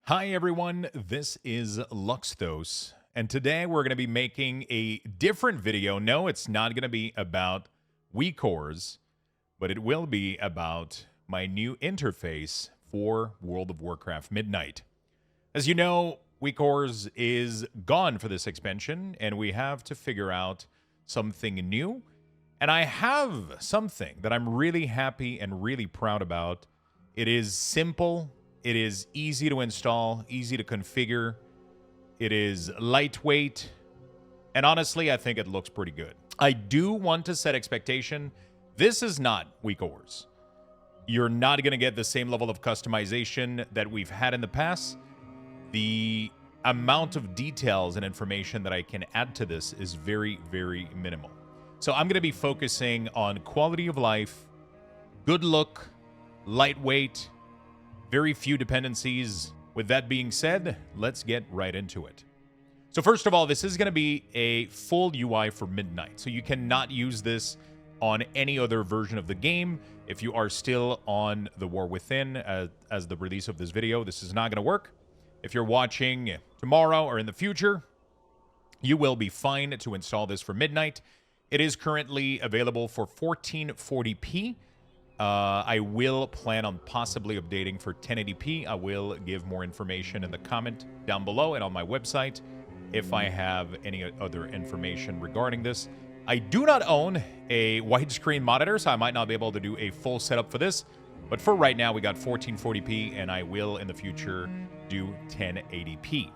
Hi everyone, this is Luxthos, and today we're going to be making a different video. No, it's not going to be about WeCores, but it will be about my new interface for World of Warcraft Midnight. As you know, WeCores is gone for this expansion, and we have to figure out something new. And I have something that I'm really happy and really proud about. It is simple. It is easy to install, easy to configure. It is lightweight. And honestly, I think it looks pretty good. I do want to set expectation. This is not WeCores. You're not going to get the same level of customization that we've had in the past. The amount of details and information that I can add to this is very, very minimal. So I'm going to be focusing on quality of life, good look, lightweight, very few dependencies. With that being said, let's get right into it. So first of all, this is going to be a full UI for Midnight. So you cannot use this on any other version of the game. If you are still on the War Within as the release of this video, this is not going to work. If you're watching tomorrow or in the future, you will be fine to install this for Midnight. It is currently available for 1440p. I will plan on possibly updating for 1080p. I will give more information in the comment down below and on my website if I have any other information regarding this. I do not own a widescreen monitor, so I might not be able to do a full setup for this. But for right now, we got 1440p, and I will in the future do 1080p.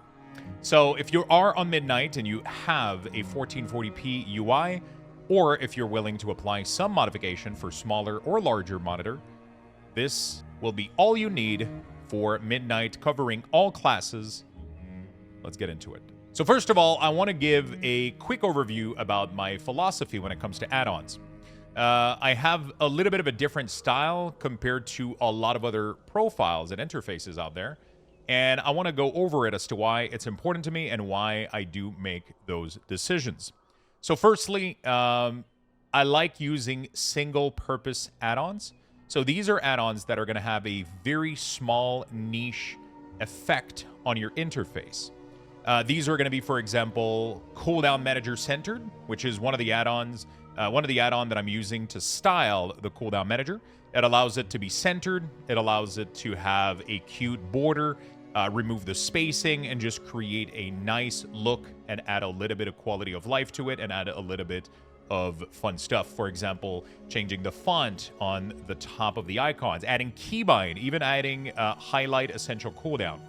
So if you are on Midnight and you have a 1440p UI, or if you're willing to apply some modification for smaller or larger monitor, this will be all you need for Midnight, covering all classes. Let's get into it. So first of all, I want to give a quick overview about my philosophy when it comes to add-ons. I have a little bit of a different style compared to a lot of other profiles and interfaces out there, and I want to go over it as to why it's important to me and why I do make those decisions. So firstly, I like using single-purpose add-ons. So these are add-ons that are going to have a very small niche effect on your interface. These are going to be, for example, Cooldown Manager Centered, which is one of the add-ons, that I'm using to style the Cooldown Manager. It allows it to be centered. It allows it to have a cute border, remove the spacing, and just create a nice look and add a little bit of quality of life to it and add a little bit of fun stuff. For example, changing the font on the top of the icons, adding keybind, even adding highlight essential cooldown,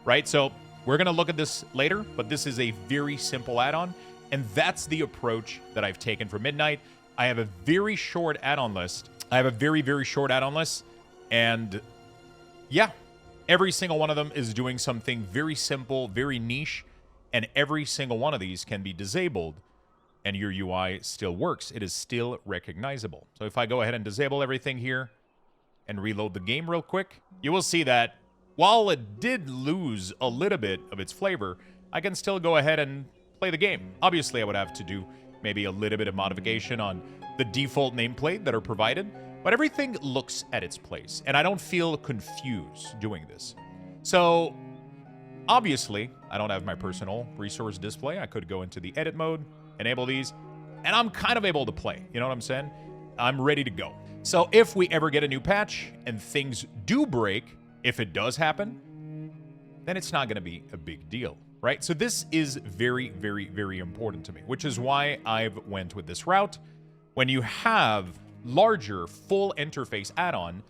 right? So we're going to look at this later, but this is a very simple add-on, and that's the approach that I've taken for Midnight. I have a very short add-on list. Very short add-on list, and yeah, every single one of them is doing something very simple, very niche, and every single one of these can be disabled, and your UI still works. It is still recognizable. So if I go ahead and disable everything here and reload the game real quick, you will see that while it did lose a little bit of its flavor, I can still go ahead and play the game. Obviously, I would have to do maybe a little bit of modification on the default nameplate that are provided, but everything looks at its place, and I don't feel confused doing this. So, obviously, I don't have my personal resource display. I could go into the edit mode, enable these, and I'm kind of able to play. You know what I'm saying? I'm ready to go. So, if we ever get a new patch and things do break, if it does happen, then it's not going to be a big deal, right? So this is very, very important to me, which is why I've went with this route. When you have larger full interface add-on,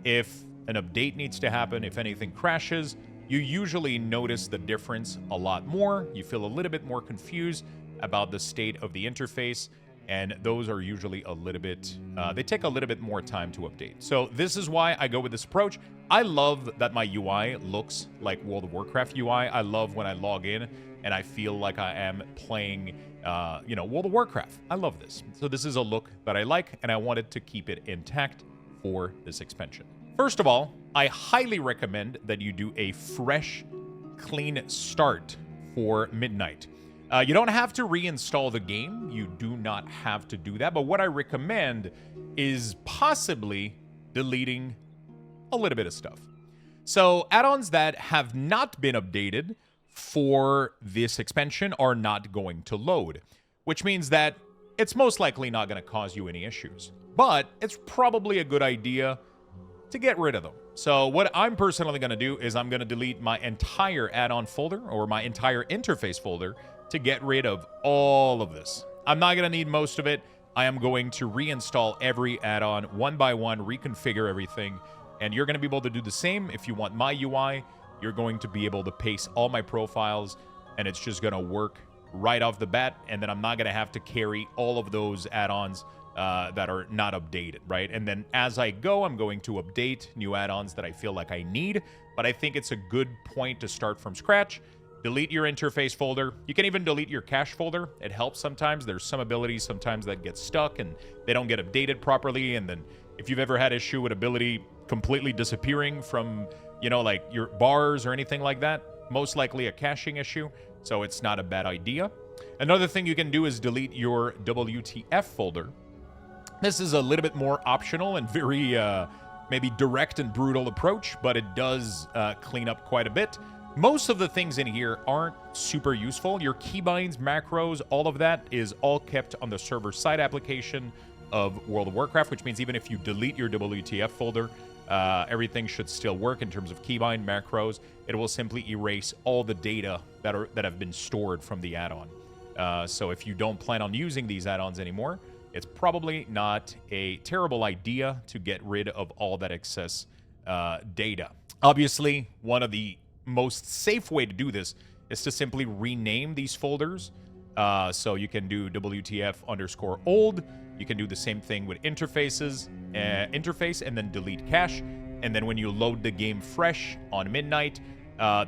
if an update needs to happen, if anything crashes, you usually notice the difference a lot more. You feel a little bit more confused about the state of the interface, and those are usually a little bit, they take a little bit more time to update. So this is why I go with this approach. I love that my UI looks like World of Warcraft UI. I love when I log in and I feel like I am playing, World of Warcraft. I love this. So this is a look that I like, and I wanted to keep it intact for this expansion. First of all, I highly recommend that you do a fresh, clean start for Midnight. You don't have to reinstall the game. You do not have to do that. But what I recommend is possibly deleting a little bit of stuff. So add-ons that have not been updated for this expansion are not going to load, which means that it's most likely not going to cause you any issues. But it's probably a good idea to get rid of them. So what I'm personally going to do is I'm going to delete my entire add-on folder or my entire interface folder to get rid of all of this. I'm not going to need most of it. I am going to reinstall every add-on one by one, reconfigure everything, and you're going to be able to do the same. If you want my UI, you're going to be able to paste all my profiles, and it's just going to work right off the bat, and then I'm not going to have to carry all of those add-ons that are not updated, right? And then as I go, I'm going to update new add-ons that I feel like I need, but I think it's a good point to start from scratch. Delete your interface folder. You can even delete your cache folder. It helps sometimes. There's some abilities sometimes that get stuck and they don't get updated properly, and then if you've ever had issue with ability completely disappearing from, you know, like your bars or anything like that, most likely a caching issue, so it's not a bad idea. Another thing you can do is delete your WTF folder. This is a little bit more optional and very maybe direct and brutal approach, but it does clean up quite a bit. Most of the things in here aren't super useful. Your keybinds, macros, all of that is all kept on the server-side application of World of Warcraft, which means even if you delete your WTF folder, everything should still work in terms of keybind, macros. It will simply erase all the data that have been stored from the add-on. So if you don't plan on using these add-ons anymore, it's probably not a terrible idea to get rid of all that excess data. Obviously, one of the most safe way to do this is to simply rename these folders. So you can do WTF_old. You can do the same thing with interface, and then delete cache. And then when you load the game fresh on midnight,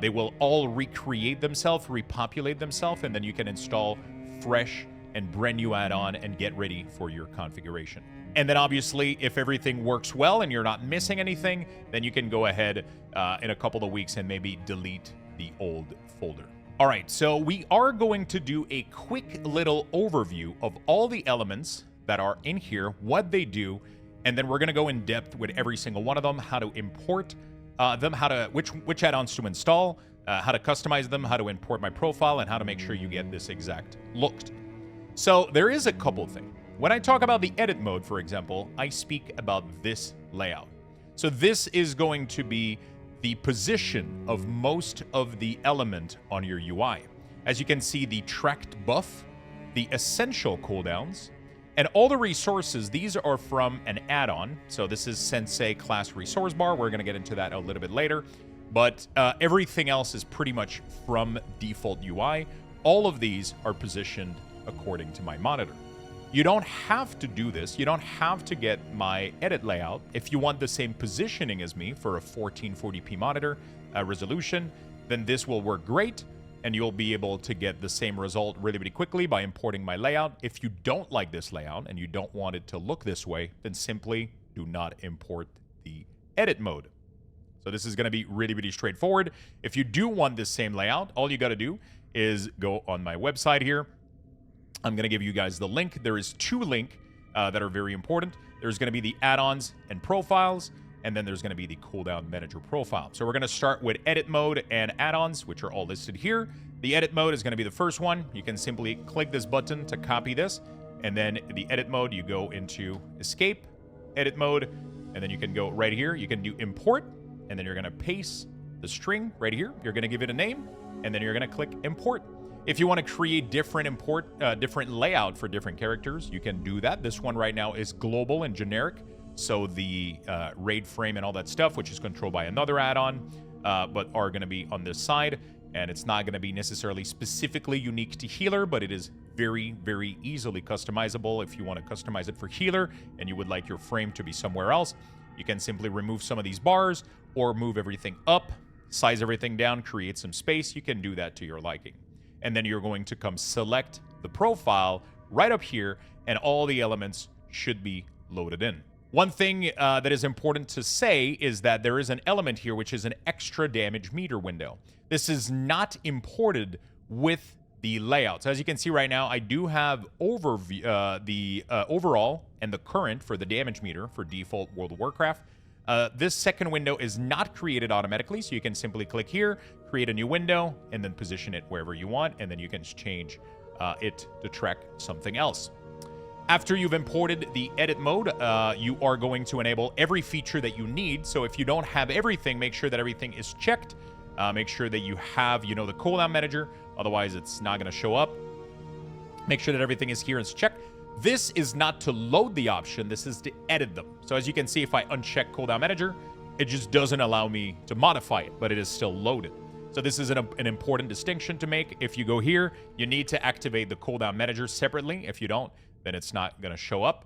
they will all recreate themselves, repopulate themselves, and then you can install fresh and brand new add-on and get ready for your configuration. And then obviously, if everything works well and you're not missing anything, then you can go ahead in a couple of weeks and maybe delete the old folder. All right, so we are going to do a quick little overview of all the elements that are in here, what they do, and then we're going to go in depth with every single one of them, how to import them, which add-ons to install, how to customize them, how to import my profile, and how to make sure you get this exact look. So there is a couple things. When I talk about the edit mode, for example, I speak about this layout. So this is going to be the position of most of the element on your UI. As you can see, the tracked buff, the essential cooldowns, and all the resources, these are from an add-on. So this is Sensei Class Resource Bar. We're going to get into that a little bit later. But everything else is pretty much from default UI. All of these are positioned according to my monitor. You don't have to do this. You don't have to get my edit layout. If you want the same positioning as me for a 1440p monitor resolution, then this will work great, and you'll be able to get the same result really, really quickly by importing my layout. If you don't like this layout and you don't want it to look this way, then simply do not import the edit mode. So this is going to be really, really straightforward. If you do want this same layout, all you got to do is go on my website here. I'm going to give you guys the link. There is two links that are very important. There's going to be the add-ons and profiles, and then there's going to be the Cooldown Manager profile. So we're going to start with edit mode and add-ons, which are all listed here. The edit mode is going to be the first one. You can simply click this button to copy this, and then the edit mode, you go into escape, edit mode, and then you can go right here. You can do import, and then you're going to paste the string right here. You're going to give it a name, and then you're going to click import. If you want to create different layout for different characters, you can do that. This one right now is global and generic. So the raid frame and all that stuff, which is controlled by another add-on, but are going to be on this side. And it's not going to be necessarily specifically unique to healer, but it is very, very easily customizable. If you want to customize it for healer and you would like your frame to be somewhere else, you can simply remove some of these bars or move everything up, size everything down, create some space. You can do that to your liking. And then you're going to come select the profile right up here, and all the elements should be loaded in. One thing that is important to say is that there is an element here which is an extra damage meter window. This is not imported with the layouts. As you can see right now, I do have the overall and the current for the damage meter for default World of Warcraft. This second window is not created automatically, so you can simply click here, create a new window, and then position it wherever you want, and then you can change it to track something else. After you've imported the edit mode, you are going to enable every feature that you need. So if you don't have everything, make sure that everything is checked. Make sure that you have, the cooldown manager. Otherwise, it's not going to show up. Make sure that everything is here and checked. This is not to load the option. This is to edit them. So as you can see, if I uncheck cooldown manager, it just doesn't allow me to modify it, but it is still loaded. So this is an important distinction to make. If you go here, you need to activate the cooldown manager separately. If you don't, then it's not going to show up.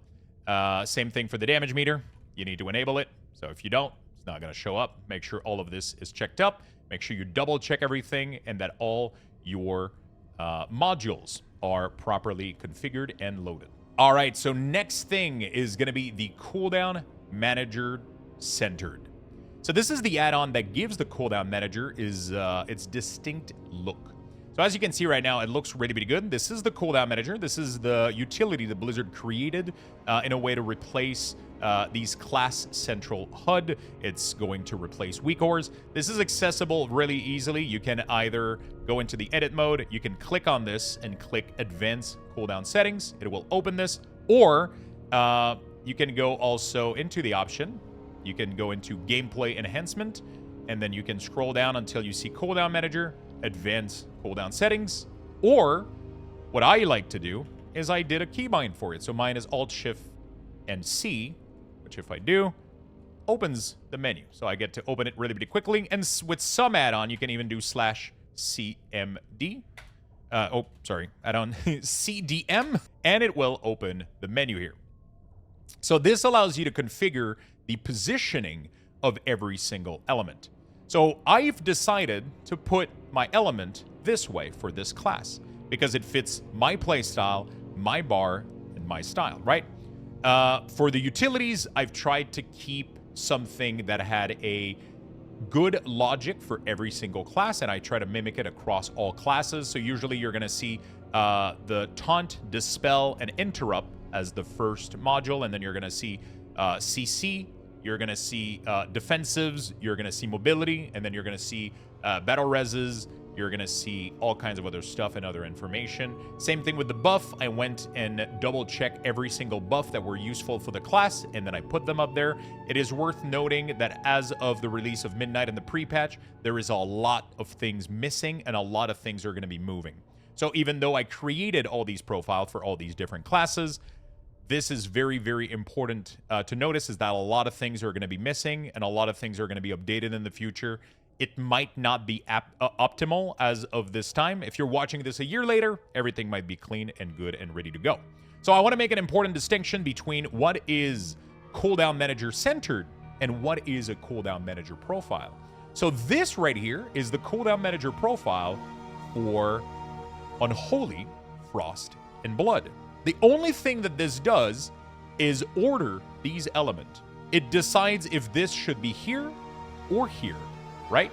Same thing for the damage meter. You need to enable it. So if you don't, it's not going to show up. Make sure all of this is checked up. Make sure you double check everything and that all your modules are properly configured and loaded. All right, so next thing is going to be the Cooldown Manager Centered. So this is the add-on that gives the Cooldown Manager its distinct look. So as you can see right now, it looks really, really good. This is the Cooldown Manager. This is the utility that Blizzard created in a way to replace these class central HUD. It's going to replace weak ores. This is accessible really easily. You can either go into the edit mode, you can click on this and click Advanced Cooldown Settings. It will open this. Or you can go also into the option. You can go into Gameplay Enhancement, and then you can scroll down until you see Cooldown Manager, Advanced Cooldown Settings, or what I like to do is I did a keybind for it. So mine is Alt-Shift and C, which if I do, opens the menu. So I get to open it really, really quickly. And with some add-on, you can even do /CMD. Add-on CDM, and it will open the menu here. So this allows you to configure the positioning of every single element. So I've decided to put my element this way for this class because it fits my playstyle, my bar, and my style, right? For the utilities, I've tried to keep something that had a good logic for every single class, and I try to mimic it across all classes. So usually you're going to see the taunt, dispel, and interrupt as the first module, and then you're going to see CC, you're going to see defensives, you're going to see mobility, and then you're going to see battle reses, you're going to see all kinds of other stuff and other information. Same thing with the buff. I went and double-checked every single buff that were useful for the class, and then I put them up there. It is worth noting that as of the release of Midnight and the pre-patch, there is a lot of things missing, and a lot of things are going to be moving. So even though I created all these profiles for all these different classes, this is very, very important to notice is that a lot of things are going to be missing and a lot of things are going to be updated in the future. It might not be optimal as of this time. If you're watching this a year later, everything might be clean and good and ready to go. So I want to make an important distinction between what is Cooldown Manager Centered and what is a Cooldown Manager Profile. So this right here is the Cooldown Manager Profile for Unholy, Frost, and Blood. The only thing that this does is order these elements. It decides if this should be here or here, right?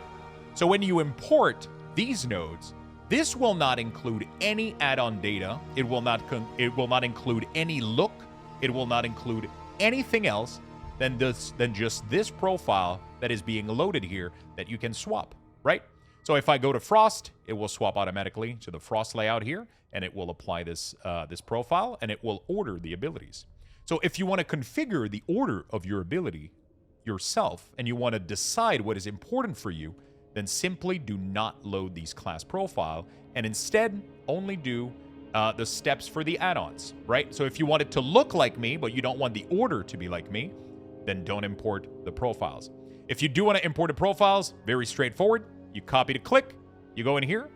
So when you import these nodes, this will not include any add-on data. It will not include any look. It will not include anything else than just this profile that is being loaded here that you can swap, right? So if I go to Frost, it will swap automatically to the Frost layout here, and it will apply this profile, and it will order the abilities. So if you want to configure the order of your ability yourself, and you want to decide what is important for you, then simply do not load these class profile, and instead only do the steps for the add-ons, right? So if you want it to look like me, but you don't want the order to be like me, then don't import the profiles. If you do want to import the profiles, very straightforward. You copy to click, you go in here,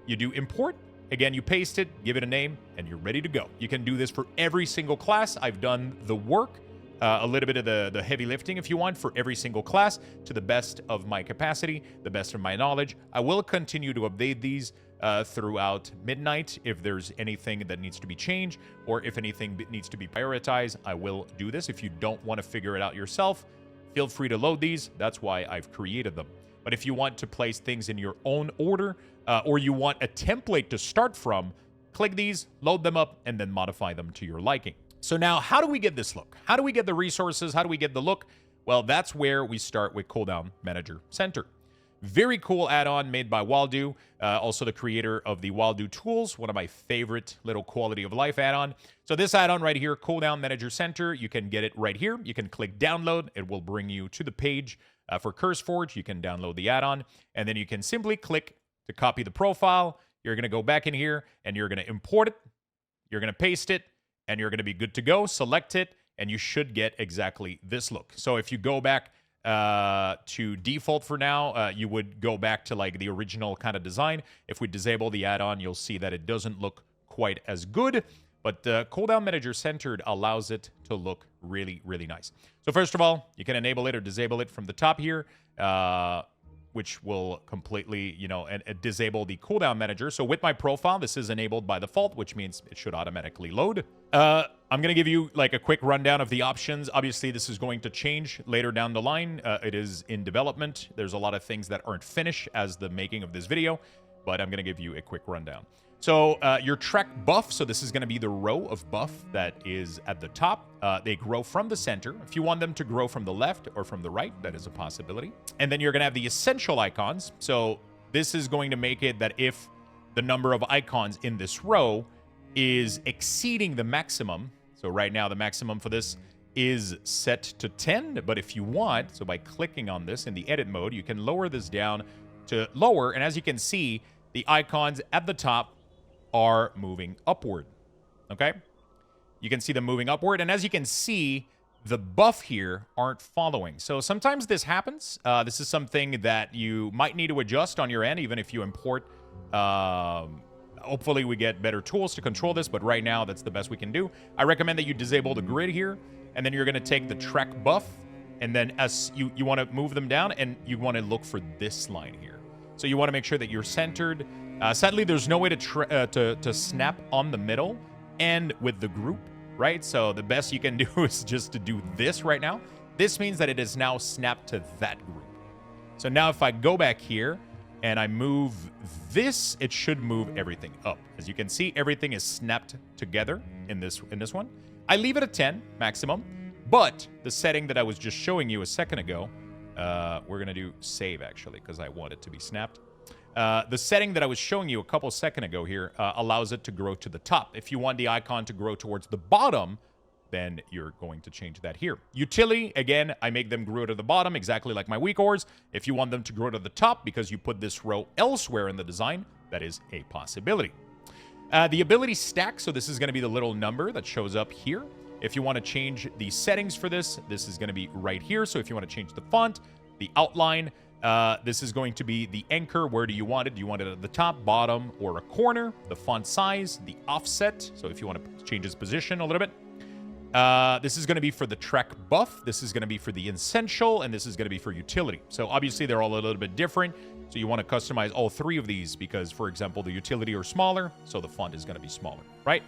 you do import. Again, you paste it, give it a name, and you're ready to go. You can do this for every single class. I've done the work, a little bit of the heavy lifting if you want, for every single class to the best of my capacity, the best of my knowledge. I will continue to update these throughout Midnight. If there's anything that needs to be changed or if anything needs to be prioritized, I will do this. If you don't want to figure it out yourself, feel free to load these. That's why I've created them. But if you want to place things in your own order, or you want a template to start from, click these, load them up, and then modify them to your liking. So now, how do we get this look? How do we get the resources? How do we get the look? Well, that's where we start with Cooldown Manager Centered. Very cool add-on made by Waldo, also the creator of the Waldo tools, one of my favorite little quality of life add-on. So this add-on right here, Cooldown Manager Center, you can get it right here. You can click download. It will bring you to the page for CurseForge. You can download the add-on, and then you can simply click to copy the profile. You're going to go back in here, and you're going to import it. You're going to paste it, and you're going to be good to go. Select it, and you should get exactly this look. So if you go back to default for now, you would go back to like the original kind of design. If we disable the add-on, you'll see that it doesn't look quite as good, but Cooldown Manager Centered allows it to look really, really nice. So first of all, you can enable it or disable it from the top here, which will completely, disable the Cooldown Manager. So with my profile, this is enabled by default, which means it should automatically load. I'm going to give you like a quick rundown of the options. Obviously, this is going to change later down the line. It is in development. There's a lot of things that aren't finished as the making of this video, but I'm going to give you a quick rundown. So your track buff, so this is going to be the row of buff that is at the top. They grow from the center. If you want them to grow from the left or from the right, that is a possibility. And then you're going to have the essential icons. So this is going to make it that if the number of icons in this row is exceeding the maximum, so right now the maximum for this is set to 10, but if you want, so by clicking on this in the edit mode, you can lower this down to lower, and as you can see, the icons at the top are moving upward, okay? You can see them moving upward, and as you can see, the buff here aren't following. So sometimes this happens. This is something that you might need to adjust on your end, even if you import. Hopefully we get better tools to control this, but right now that's the best we can do. I recommend that you disable the grid here, and then you're going to take the track buff, and then as you want to move them down, and you want to look for this line here. So you want to make sure that you're centered. Sadly, there's no way to snap on the middle and with the group, right? So the best you can do is just to do this right now. This means that it is now snapped to that group. So now if I go back here and I move this, it should move everything up. As you can see, everything is snapped together in this one. I leave it at 10 maximum, but the setting that I was just showing you a second ago, we're going to do save actually because I want it to be snapped. The setting that I was showing you a couple seconds ago here allows it to grow to the top. If you want the icon to grow towards the bottom, then you're going to change that here. Utility, again, I make them grow to the bottom, exactly like my weak ores. If you want them to grow to the top because you put this row elsewhere in the design, that is a possibility. The ability stack, so this is going to be the little number that shows up here. If you want to change the settings for this, this is going to be right here. So if you want to change the font, the outline, this is going to be the anchor. Where do you want it? Do you want it at the top, bottom, or a corner? The font size, the offset. So if you want to change its position a little bit. This is going to be for the track buff. This is going to be for the essential, and this is going to be for utility. So obviously they're all a little bit different. So you want to customize all three of these because, for example, the utility are smaller, so the font is going to be smaller, right?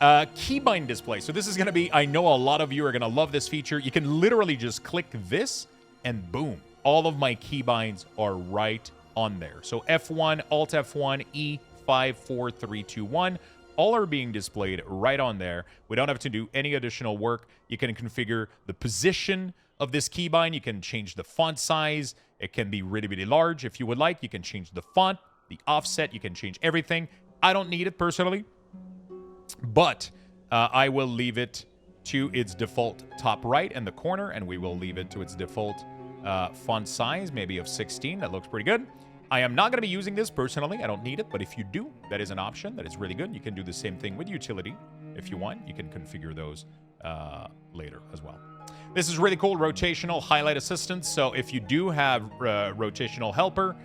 Keybind display. So this is going to be, I know a lot of you are going to love this feature. You can literally just click this and boom. All of my keybinds are right on there. So F1, Alt F1, E, 5, 4, 3, 2, 1. All are being displayed right on there. We don't have to do any additional work. You can configure the position of this keybind. You can change the font size. It can be really, really large if you would like. You can change the font, the offset. You can change everything. I don't need it personally, but I will leave it to its default top right in the corner, and we will leave it to its default font size, maybe of 16. That looks pretty good. I am not going to be using this personally. I don't need it, but if you do, that is an option. That is really good. You can do the same thing with utility if you want. You can configure those later as well. This is really cool, rotational highlight assistance. So if you do have rotational helper,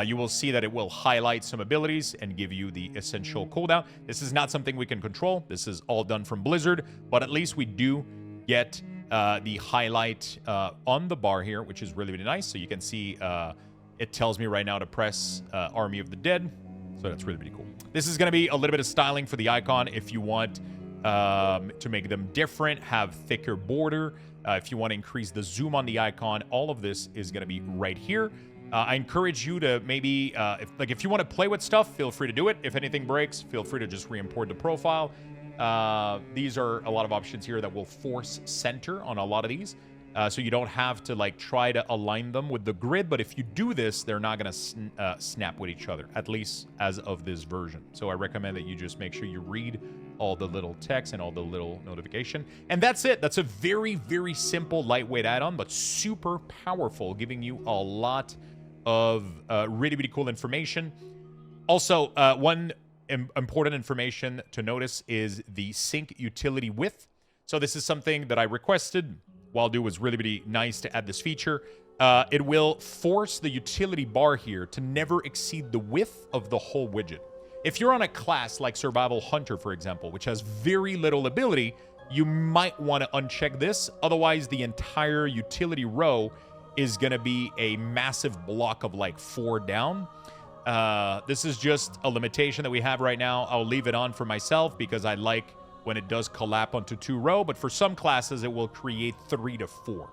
you will see that it will highlight some abilities and give you the essential cooldown. This is not something we can control. This is all done from Blizzard, but at least we do get the highlight on the bar here, which is really, really nice. So you can see it tells me right now to press Army of the Dead. So that's really, really cool. This is going to be a little bit of styling for the icon if you want to make them different, have thicker border. If you want to increase the zoom on the icon, all of this is going to be right here. I encourage you to maybe, if you want to play with stuff, feel free to do it. If anything breaks, feel free to just re-import the profile. These are a lot of options here that will force center on a lot of these. So you don't have to like try to align them with the grid. But if you do this, they're not going to snap with each other, at least as of this version. So I recommend that you just make sure you read all the little text and all the little notification. And that's it. That's a very, very simple, lightweight add-on, but super powerful, giving you a lot of really, really cool information. Also, one important information to notice is the sync utility width. So this is something that I requested. Waldo was really, really nice to add this feature. It will force the utility bar here to never exceed the width of the whole widget. If you're on a class like Survival Hunter, for example, which has very little ability, you might want to uncheck this. Otherwise, the entire utility row is going to be a massive block of like 4 down. This is just a limitation that we have right now. I'll leave it on for myself because I like when it does collapse onto 2 row, but for some classes, it will create 3 to 4.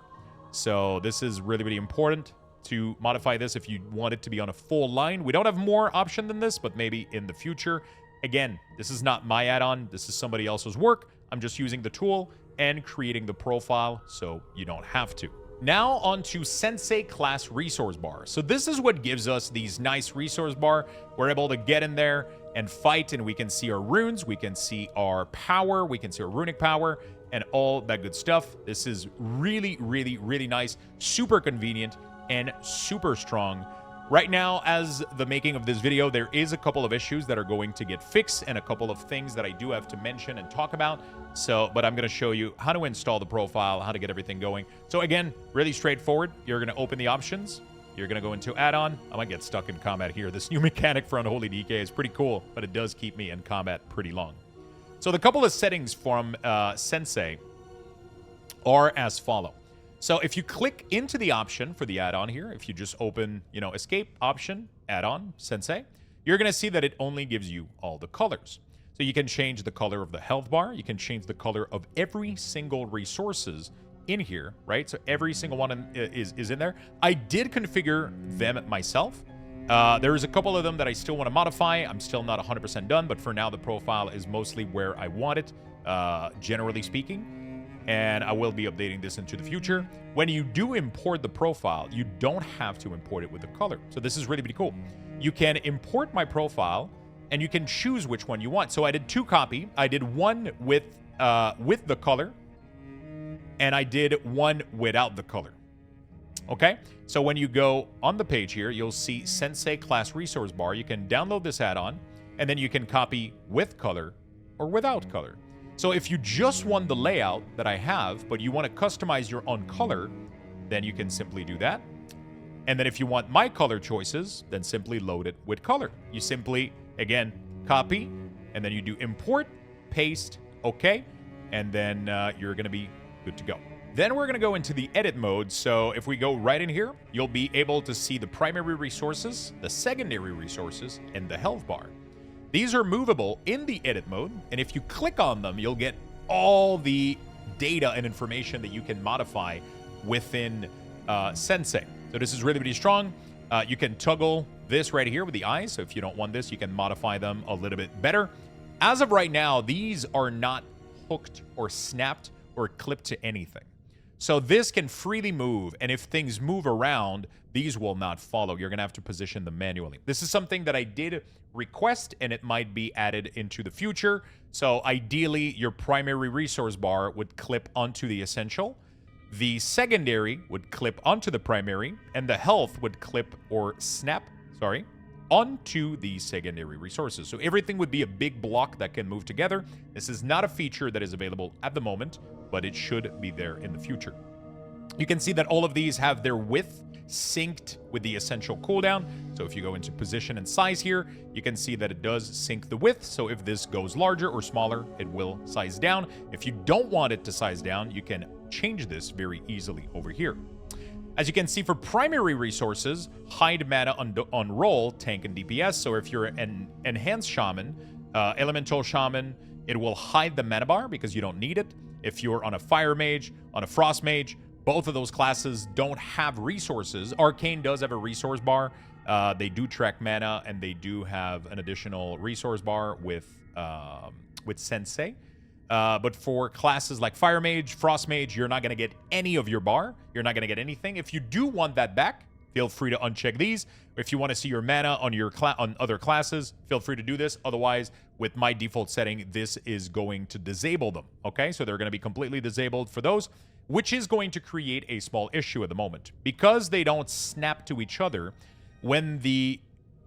So this is really, really important to modify this if you want it to be on a full line. We don't have more option than this, but maybe in the future. Again, this is not my add-on. This is somebody else's work. I'm just using the tool and creating the profile, so you don't have to. Now on to Sensei Class Resource Bar. So this is what gives us these nice resource bar. We're able to get in there and fight, and we can see our runes, we can see our power, we can see our runic power, and all that good stuff. This is really, really, really nice, super convenient, and super strong. Right now, as the making of this video, there is a couple of issues that are going to get fixed and a couple of things that I do have to mention and talk about. But I'm going to show you how to install the profile, how to get everything going. So again, really straightforward. You're going to open the options. You're going to go into add-on. I might get stuck in combat here. This new mechanic for Unholy DK is pretty cool, but it does keep me in combat pretty long. So the couple of settings from Sensei are as follow. So if you click into the option for the add-on here, if you just open, escape option, add-on, Sensei, you're going to see that it only gives you all the colors. So you can change the color of the health bar. You can change the color of every single resources in here, right? So every single one is in there. I did configure them myself. There's a couple of them that I still want to modify. I'm still not 100% done, but for now, the profile is mostly where I want it, generally speaking. And I will be updating this into the future. When you do import the profile, you don't have to import it with the color. So this is really, really cool. You can import my profile, and you can choose which one you want. So I did 2 copy. I did one with the color, and I did one without the color. Okay? So when you go on the page here, you'll see Sensei Class Resource Bar. You can download this add-on, and then you can copy with color or without color. So if you just want the layout that I have, but you want to customize your own color, then you can simply do that. And then if you want my color choices, then simply load it with color. You simply, again, copy, and then you do import, paste, okay, and then you're going to be good to go. Then we're going to go into the edit mode. So if we go right in here, you'll be able to see the primary resources, the secondary resources, and the health bar. These are movable in the edit mode, and if you click on them, you'll get all the data and information that you can modify within Sensei. So this is really, really strong. You can toggle this right here with the eyes. So if you don't want this, you can modify them a little bit better. As of right now, these are not hooked or snapped or clipped to anything. So this can freely move, and if things move around, these will not follow. You're going to have to position them manually. This is something that I did request, and it might be added into the future. So ideally, your primary resource bar would clip onto the essential. The secondary would clip onto the primary, and the health would clip or snap, onto the secondary resources. So everything would be a big block that can move together. This is not a feature that is available at the moment, but it should be there in the future. You can see that all of these have their width synced with the essential cooldown. So if you go into position and size here, you can see that it does sync the width. So if this goes larger or smaller, it will size down. If you don't want it to size down, you can change this very easily over here. As you can see, for primary resources, hide mana on roll, tank, and DPS. So if you're an enhanced shaman, elemental shaman, it will hide the mana bar because you don't need it. If you're on a fire mage, on a frost mage, both of those classes don't have resources. Arcane does have a resource bar. They do track mana, and they do have an additional resource bar with Sensei. But for classes like Fire Mage, Frost Mage, you're not going to get any of your bar. You're not going to get anything. If you do want that back, feel free to uncheck these. If you want to see your mana on your on other classes, feel free to do this. Otherwise, with my default setting, this is going to disable them. Okay, so they're going to be completely disabled for those, which is going to create a small issue at the moment. Because they don't snap to each other, when the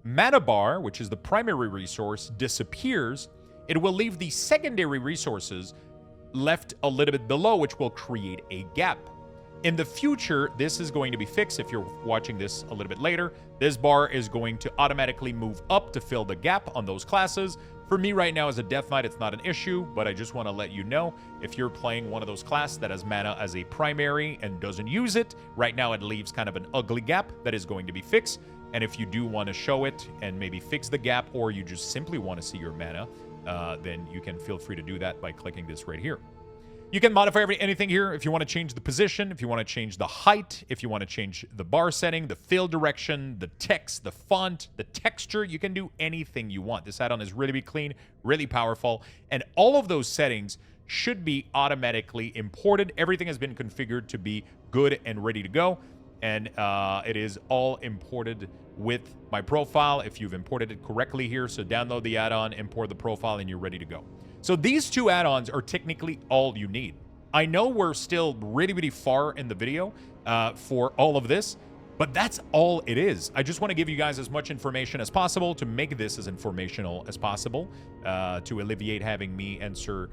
mana bar, which is the primary resource, disappears, it will leave the secondary resources left a little bit below, which will create a gap. In the future, this is going to be fixed. If you're watching this a little bit later, this bar is going to automatically move up to fill the gap on those classes. For me right now as a Death Knight, it's not an issue, but I just want to let you know, if you're playing one of those classes that has mana as a primary and doesn't use it, right now it leaves kind of an ugly gap that is going to be fixed. And if you do want to show it and maybe fix the gap, or you just simply want to see your mana, then you can feel free to do that by clicking this right here. You can modify anything here. If you want to change the position, if you want to change the height, if you want to change the bar setting, the fill direction, the text, the font, the texture, you can do anything you want. This add-on is really clean, really powerful, and all of those settings should be automatically imported. Everything has been configured to be good and ready to go, and it is all imported with my profile if you've imported it correctly here. So download the add-on, import the profile, and you're ready to go. So these two add-ons are technically all you need. I know we're still really far in the video for all of this, but that's all it is. I just want to give you guys as much information as possible to make this as informational as possible, to alleviate having me answer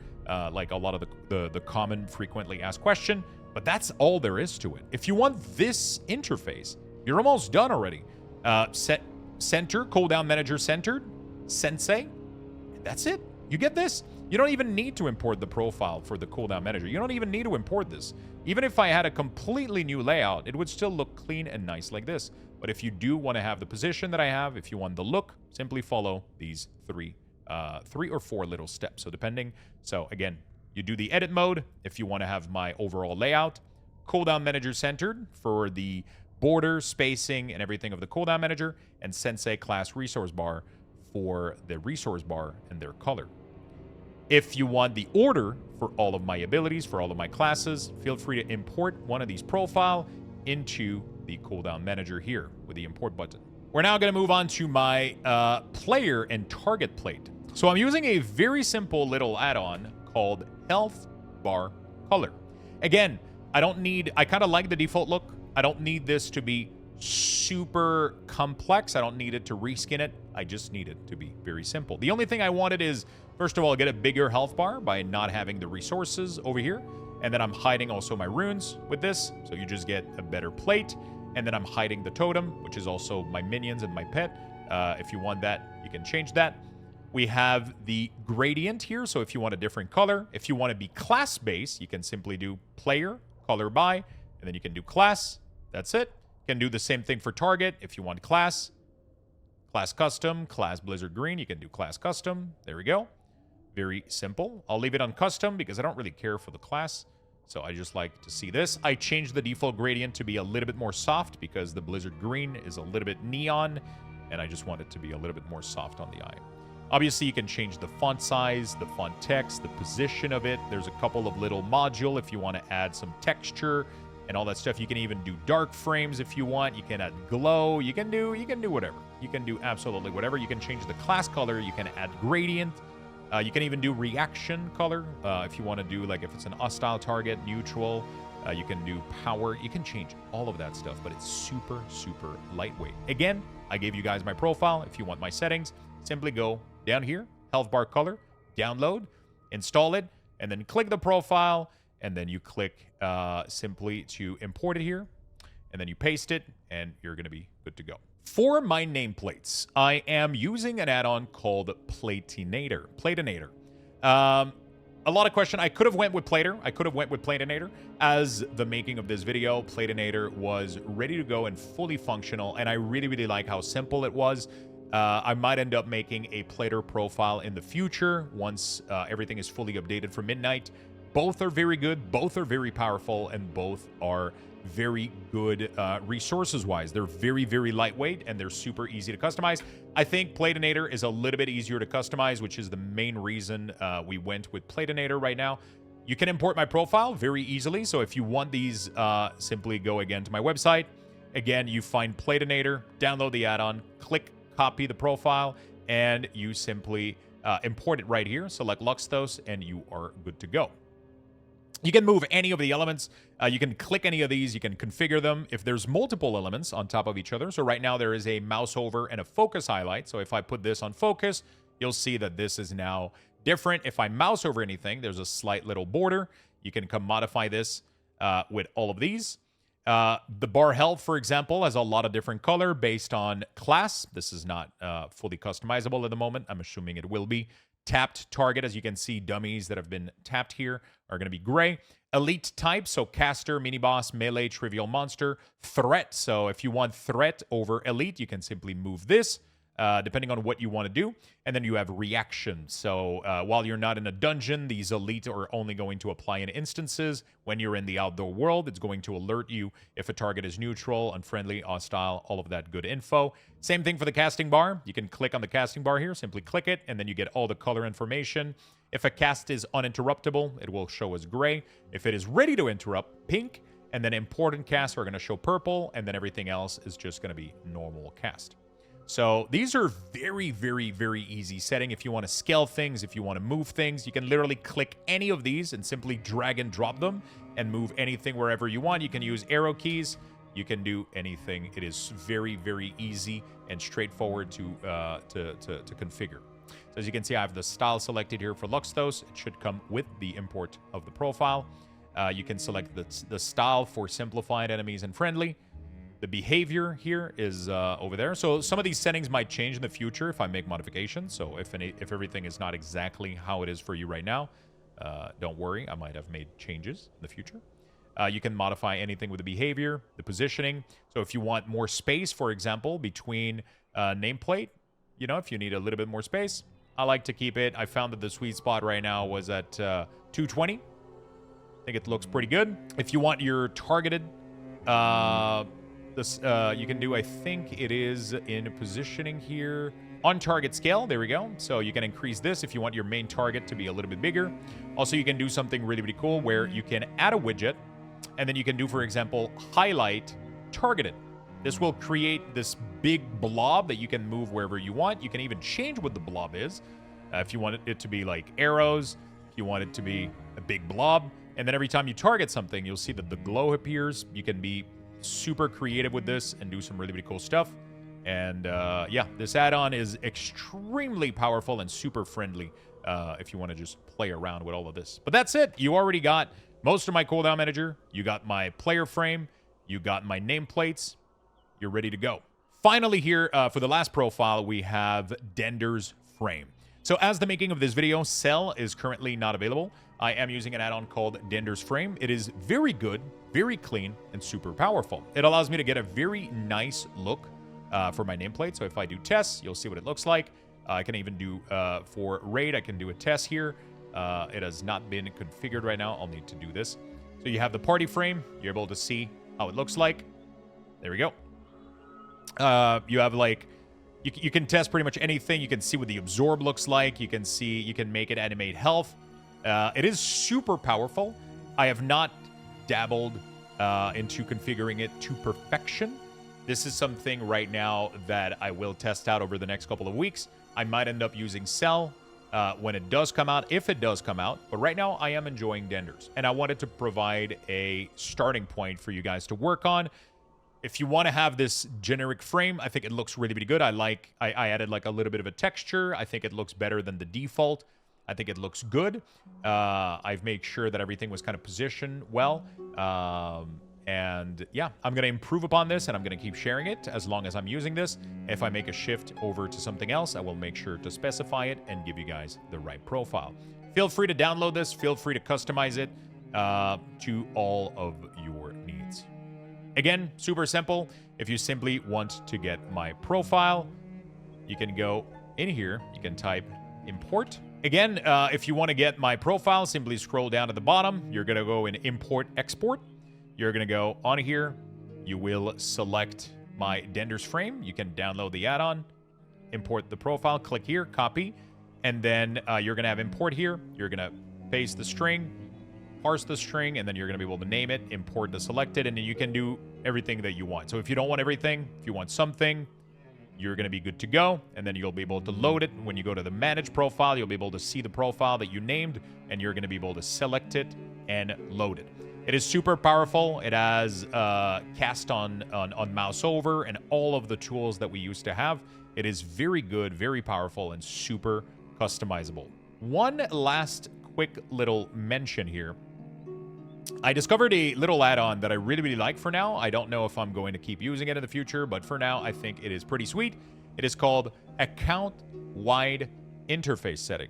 like a lot of the common frequently asked question. But that's all there is to it. If you want this interface, you're almost done already. Center, Cooldown Manager Centered, Sensei, and that's it. You get this. You don't even need to import the profile for the Cooldown Manager. You don't even need to import this. Even if I had a completely new layout, it would still look clean and nice like this. But if you do want to have the position that I have, if you want the look, simply follow these three or four little steps. So depending. So again, you do the edit mode if you want to have my overall layout. Cooldown Manager Centered for the border, spacing, and everything of the Cooldown Manager. And Sensei Class Resource Bar for the resource bar and their color. If you want the order for all of my abilities, for all of my classes, feel free to import one of these profile into the Cooldown Manager here with the import button. We're now going to move on to my player and target plate. So I'm using a very simple little add-on called Health Bar Color. Again, I kind of like the default look. I don't need this to be super complex. I don't need it to reskin it. I just need it to be very simple. The only thing I wanted is, first of all, get a bigger health bar by not having the resources over here. And then I'm hiding also my runes with this. So you just get a better plate. And then I'm hiding the totem, which is also my minions and my pet. If you want that, you can change that. We have the gradient here. So if you want a different color, if you want to be class-based, you can simply do player, color by, and then you can do class. That's it. You can do the same thing for target. If you want class custom, class Blizzard Green, you can do class custom. There we go. Very simple. I'll leave it on custom because I don't really care for the class. So I just like to see this. I changed the default gradient to be a little bit more soft because the Blizzard Green is a little bit neon, and I just want it to be a little bit more soft on the eye. Obviously, you can change the font size, the font text, the position of it. There's a couple of little modules if you want to add some texture and all that stuff. You can even do dark frames if you want. You can add glow. You can do whatever. You can do absolutely whatever. You can change the class color. You can add gradient. You can even do reaction color if you want to do, like, if it's an hostile target, neutral. You can do power. You can change all of that stuff, but it's super lightweight. Again, I gave you guys my profile. If you want my settings, simply go down here, health bar color, download, install it, and then click the profile, and then you click simply to import it here, and then you paste it, and you're going to be good to go. For my nameplates, I am using an add-on called Platinator. A lot of question. I could have went with Plater. I could have went with Platinator. As the making of this video, Platinator was ready to go and fully functional, and I really like how simple it was. I might end up making a Plater profile in the future once everything is fully updated for Midnight. Both are very good, both are very powerful, and both are very good resources-wise. They're very, very lightweight, and they're super easy to customize. I think Platinator is a little bit easier to customize, which is the main reason we went with Platinator right now. You can import my profile very easily, so if you want these, simply go again to my website. Again, you find Platinator, download the add-on, click copy the profile, and you simply import it right here. Select Luxthos, and you are good to go. You can move any of the elements. You can click any of these. You can configure them if there's multiple elements on top of each other. So right now there is a mouse over and a focus highlight. So if I put this on focus, you'll see that this is now different. If I mouse over anything, there's a slight little border. You can come modify this with all of these. The bar health, for example, has a lot of different color based on class. This is not fully customizable at the moment. I'm assuming it will be. Tapped target, as you can see, dummies that have been tapped here are going to be gray. Elite type, so caster, mini-boss, melee, trivial monster. Threat, so if you want threat over elite, you can simply move this, depending on what you want to do. And then you have reaction. So while you're not in a dungeon, these elite are only going to apply in instances. When you're in the outdoor world, it's going to alert you if a target is neutral, unfriendly, hostile, all of that good info. Same thing for the casting bar. You can click on the casting bar here, simply click it, and then you get all the color information. If a cast is uninterruptible, it will show as gray. If it is ready to interrupt, pink. And then important casts are going to show purple, and then everything else is just going to be normal cast. So these are very, very, very easy setting. If you want to scale things, if you want to move things, you can literally click any of these and simply drag and drop them and move anything wherever you want. You can use arrow keys. You can do anything. It is very, very easy and straightforward to configure. So as you can see, I have the style selected here for Luxthos. It should come with the import of the profile. You can select the style for simplified, enemies, and friendly. The behavior here is over there. So some of these settings might change in the future if I make modifications. So if everything is not exactly how it is for you right now, don't worry. I might have made changes in the future. You can modify anything with the behavior, the positioning. So if you want more space, for example, between nameplate, you know, if you need a little bit more space, I like to keep it. I found that the sweet spot right now was at 220. I think it looks pretty good. If you want your targeted... you can do, I think it is in positioning here, on target scale. There we go. So you can increase this if you want your main target to be a little bit bigger. Also, you can do something really, really cool where you can add a widget, and then you can do, for example, highlight targeted. This will create this big blob that you can move wherever you want. You can even change what the blob is. If you want it to be like arrows, if you want it to be a big blob, and then every time you target something, you'll see that the glow appears. You can be super creative with this and do some really, really cool stuff. And yeah, this add-on is extremely powerful and super friendly if you want to just play around with all of this. But that's it. You already got most of my cooldown manager. You got my player frame. You got my nameplates. You're ready to go. Finally here, for the last profile, we have Dender's frame. So as the making of this video, Cell is currently not available. I am using an add-on called Dender's Frame. It is very good, very clean, and super powerful. It allows me to get a very nice look for my nameplate. So if I do tests, you'll see what it looks like. I can even do, for raid, I can do a test here. It has not been configured right now. I'll need to do this. So you have the party frame. You're able to see how it looks like. There we go. You have like... You can test pretty much anything. You can see what the absorb looks like. You can see, you can make it animate health. It is super powerful. I have not dabbled into configuring it to perfection. This is something right now that I will test out over the next couple of weeks. I might end up using Cell when it does come out, if it does come out. But right now, I am enjoying Dender's. And I wanted to provide a starting point for you guys to work on. If you want to have this generic frame, I think it looks really, really good. I added like a little bit of a texture. I think it looks better than the default. I think it looks good. I've made sure that everything was kind of positioned well. And yeah, I'm going to improve upon this, and I'm going to keep sharing it as long as I'm using this. If I make a shift over to something else, I will make sure to specify it and give you guys the right profile. Feel free to download this. Feel free to customize it to all of your needs. Again, super simple. If you simply want to get my profile, you can go in here. You can type import. Again, if you want to get my profile, simply scroll down to the bottom. You're going to go in import export. you're going to go on here. You will select my Dender's frame. You can download the add-on, import the profile, click here, copy, and then you're going to have import here. You're going to paste the string, parse the string, and then you're going to be able to name it, import the selected, and then you can do everything that you want. So if you don't want everything, if you want something, you're going to be good to go, and then you'll be able to load it. When you go to the manage profile, you'll be able to see the profile that you named, and you're going to be able to select it and load it. It is super powerful. It has cast on mouse over and all of the tools that we used to have. It is very good, very powerful, and super customizable. One last quick little mention here. I discovered a little add-on that I really, really like for now. I don't know if I'm going to keep using it in the future, but for now, I think it is pretty sweet. It is called Account-Wide Interface Setting.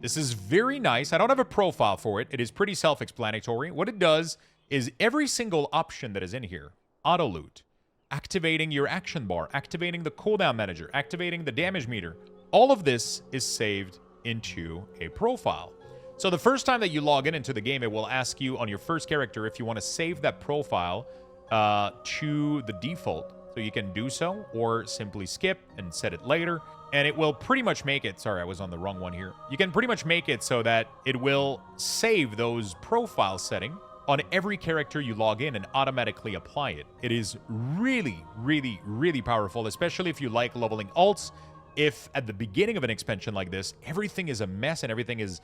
This is very nice. I don't have a profile for it. It is pretty self-explanatory. What it does is every single option that is in here, auto loot, activating your action bar, activating the cooldown manager, activating the damage meter, all of this is saved into a profile. So the first time that you log into the game, it will ask you on your first character if you want to save that profile to the default. So you can do so or simply skip and set it later. And it will pretty much make it... Sorry, I was on the wrong one here. You can pretty much make it so that it will save those profile setting on every character you log in and automatically apply it. It is really, really, really powerful, especially if you like leveling alts. If at the beginning of an expansion like this, everything is a mess and everything is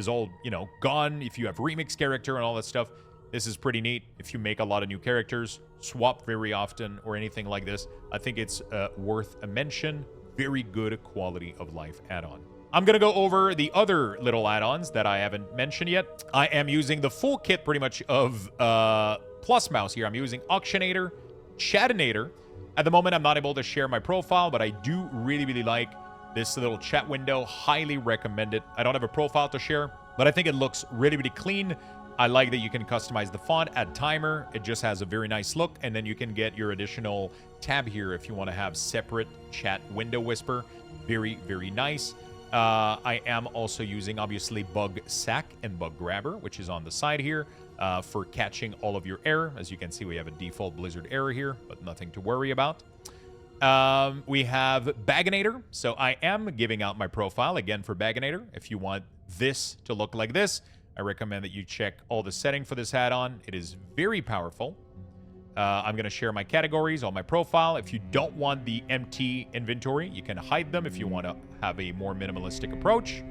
all, you know, gone. If you have remix character and all that stuff, this is pretty neat. If you make a lot of new characters, swap very often or anything like this, I think it's worth a mention. Very good quality of life add-on. I'm going to go over the other little add-ons that I haven't mentioned yet. I am using the full kit pretty much of Plus Mouse here. I'm using Auctionator, Chatinator. At the moment, I'm not able to share my profile, but I do really, really like this little chat window. Highly recommend it. I don't have a profile to share, but I think it looks really, really clean. I like that you can customize the font, add timer. It just has a very nice look. And then you can get your additional tab here if you want to have separate chat window whisper. Very, very nice. I am also using, obviously, Bug Sack and Bug Grabber, which is on the side here for catching all of your error. As you can see, we have a default Blizzard error here, but nothing to worry about. We have Baginator. So I am giving out my profile, again, for Baginator. If you want this to look like this, I recommend that you check all the setting for this add-on. It is very powerful. I'm going to share my categories on my profile. If you don't want the empty inventory, you can hide them if you want to have a more minimalistic approach.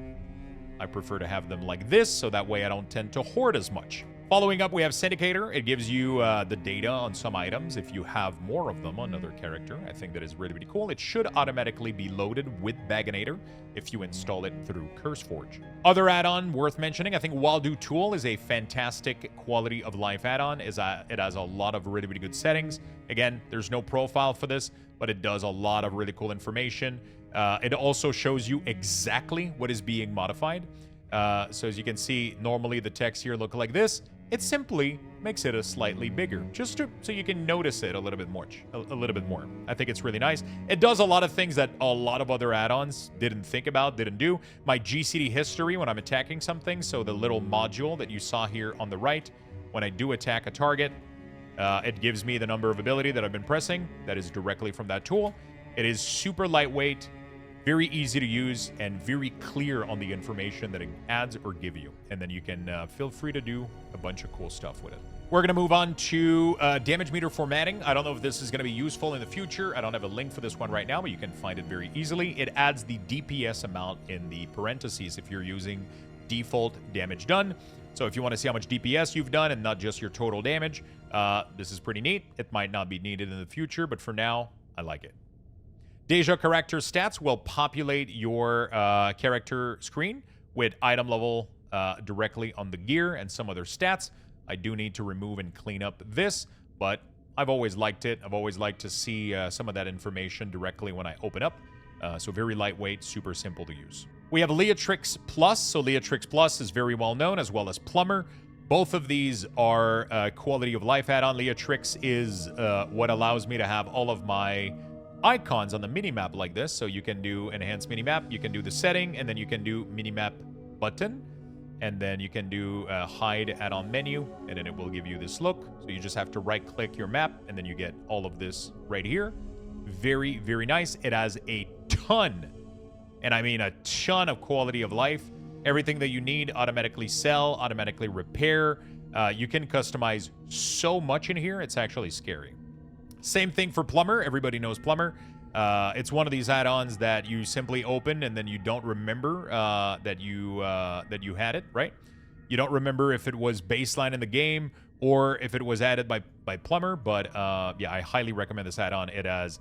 I prefer to have them like this, so that way I don't tend to hoard as much. Following up, we have Syndicator. It gives you the data on some items if you have more of them on another character. I think that is really, really cool. It should automatically be loaded with Baginator if you install it through CurseForge. Other add-on worth mentioning, I think Waldo Tool is a fantastic quality of life add-on. It has a lot of really, really good settings. Again, there's no profile for this, but it does a lot of really cool information. It also shows you exactly what is being modified. So as you can see, normally the text here look like this. It simply makes it a slightly bigger, just so you can notice it a little bit more. I think it's really nice. It does a lot of things that a lot of other add-ons didn't think about, didn't do. My GCD history when I'm attacking something, so the little module that you saw here on the right, when I do attack a target, it gives me the number of ability that I've been pressing. That is directly from that tool. It is super lightweight, very easy to use, and very clear on the information that it adds or give you. And then you can feel free to do a bunch of cool stuff with it. We're going to move on to damage meter formatting. I don't know if this is going to be useful in the future. I don't have a link for this one right now, but you can find it very easily. It adds the DPS amount in the parentheses if you're using default damage done. So if you want to see how much DPS you've done and not just your total damage, this is pretty neat. It might not be needed in the future, but for now, I like it. Deja character stats will populate your character screen with item level directly on the gear and some other stats. I do need to remove and clean up this, but I've always liked it. I've always liked to see some of that information directly when I open up. So very lightweight, super simple to use. We have Leatrix Plus. So Leatrix Plus is very well known, as well as Plumber. Both of these are quality of life add-on. Leatrix is what allows me to have all of my icons on the minimap like this. So you can do enhanced minimap, you can do the setting, and then you can do minimap button. And then you can do a hide add-on menu, and then it will give you this look. So you just have to right-click your map, and then you get all of this right here. Very, very nice. It has a ton, and I mean a ton of quality of life. Everything that you need, automatically sell, automatically repair. You can customize so much in here, it's actually scary. Same thing for Plumber. Everybody knows Plumber. It's one of these add-ons that you simply open and then you don't remember that you had it, right? You don't remember if it was baseline in the game or if it was added by Plumber, but yeah, I highly recommend this add-on. It has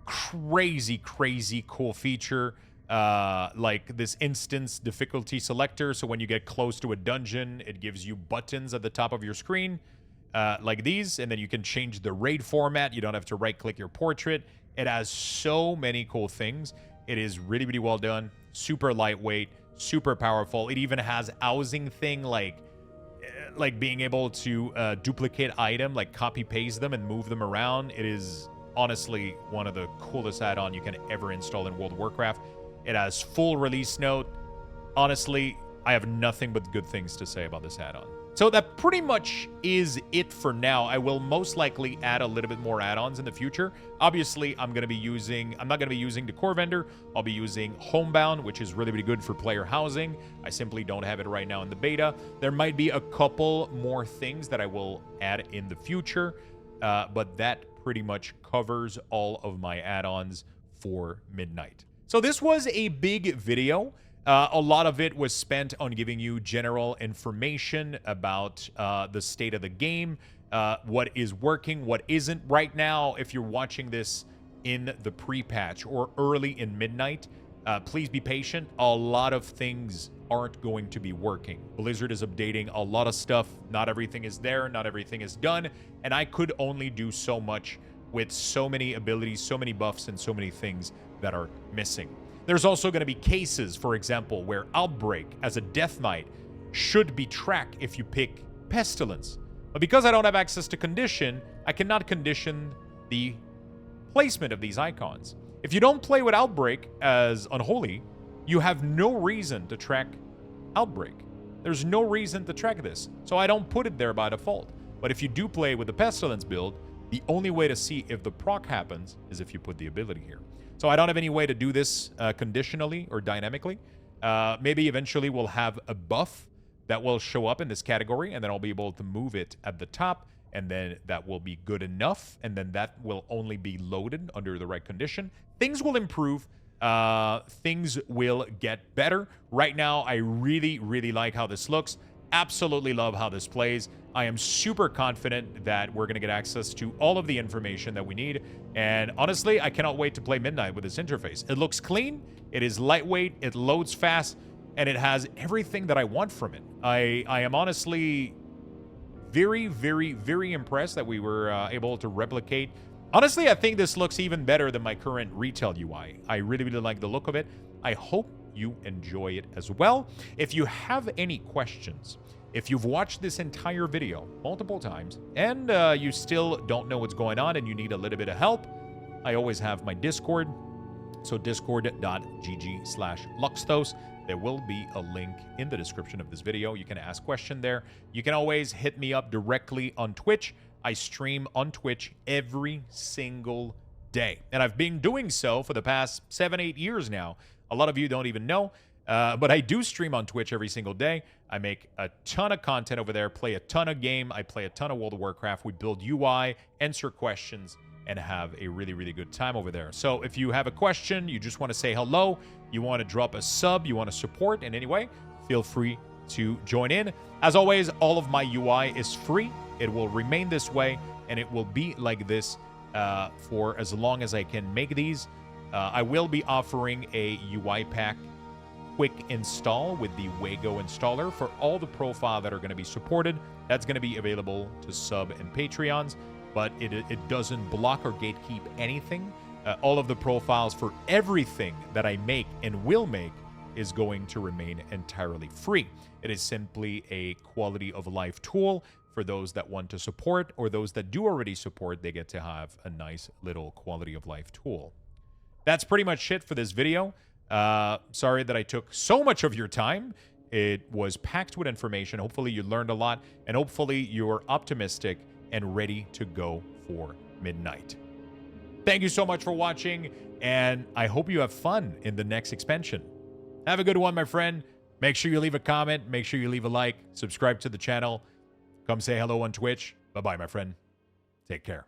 crazy cool feature, like this instance difficulty selector. So when you get close to a dungeon, it gives you buttons at the top of your screen, like these, and then you can change the raid format. You don't have to right-click your portrait. It has so many cool things. It is really well done. Super lightweight, super powerful. It even has housing thing, like being able to duplicate item, like copy paste them and move them around. It is honestly one of the coolest add-on you can ever install in World of Warcraft. It has full release note. Honestly, I have nothing but good things to say about this add-on. So that pretty much is it for now. I will most likely add a little bit more add-ons in the future. Obviously, I'm not going to be using the core vendor. I'll be using Homebound, which is really good for player housing. I simply don't have it right now in the beta. There might be a couple more things that I will add in the future, but that pretty much covers all of my add-ons for Midnight. So this was a big video. A lot of it was spent on giving you general information about the state of the game, what is working, what isn't right now. If you're watching this in the pre-patch or early in Midnight, please be patient. A lot of things aren't going to be working. Blizzard is updating a lot of stuff. Not everything is there. Not everything is done. And I could only do so much with so many abilities, so many buffs, and so many things that are missing. There's also going to be cases, for example, where Outbreak as a Death Knight should be tracked if you pick Pestilence. But because I don't have access to condition, I cannot condition the placement of these icons. If you don't play with Outbreak as Unholy, you have no reason to track Outbreak. There's no reason to track this, so I don't put it there by default. But if you do play with the Pestilence build, the only way to see if the proc happens is if you put the ability here. So I don't have any way to do this conditionally or dynamically. Maybe eventually we'll have a buff that will show up in this category, and then I'll be able to move it at the top, and then that will be good enough, and then that will only be loaded under the right condition. Things will improve. Things will get better. Right now, I really like how this looks. Absolutely love how this plays. I am super confident that we're going to get access to all of the information that we need. And honestly, I cannot wait to play Midnight with this interface. It looks clean, it is lightweight, it loads fast, and it has everything that I want from it. I am honestly very impressed that we were able to replicate. Honestly, I think this looks even better than my current retail UI. I really like the look of it. I hope you enjoy it as well. If you have any questions, if you've watched this entire video multiple times and you still don't know what's going on and you need a little bit of help, I always have my Discord. So discord.gg/Luxthos. There will be a link in the description of this video. You can ask questions there. You can always hit me up directly on Twitch. I stream on Twitch every single day. And I've been doing so for the past 7-8 years now. A lot of you don't even know, but I do stream on Twitch every single day. I make a ton of content over there, play a ton of game. I play a ton of World of Warcraft. We build UI, answer questions, and have a really good time over there. So if you have a question, you just want to say hello, you want to drop a sub, you want to support in any way, feel free to join in. As always, all of my UI is free. It will remain this way, and it will be like this for as long as I can make these. I will be offering a UI pack quick install with the Wago installer for all the profiles that are going to be supported. That's going to be available to sub and Patreons, but it doesn't block or gatekeep anything. All of the profiles for everything that I make and will make is going to remain entirely free. It is simply a quality of life tool for those that want to support, or those that do already support, they get to have a nice little quality of life tool. That's pretty much it for this video. Sorry that I took so much of your time. It was packed with information. Hopefully you learned a lot, and hopefully you're optimistic and ready to go for midnight. Thank you so much for watching, and I hope you have fun in the next expansion. Have a good one, my friend. Make sure you leave a comment. Make sure you leave a like. Subscribe to the channel. Come say hello on Twitch. Bye-bye, my friend. Take care.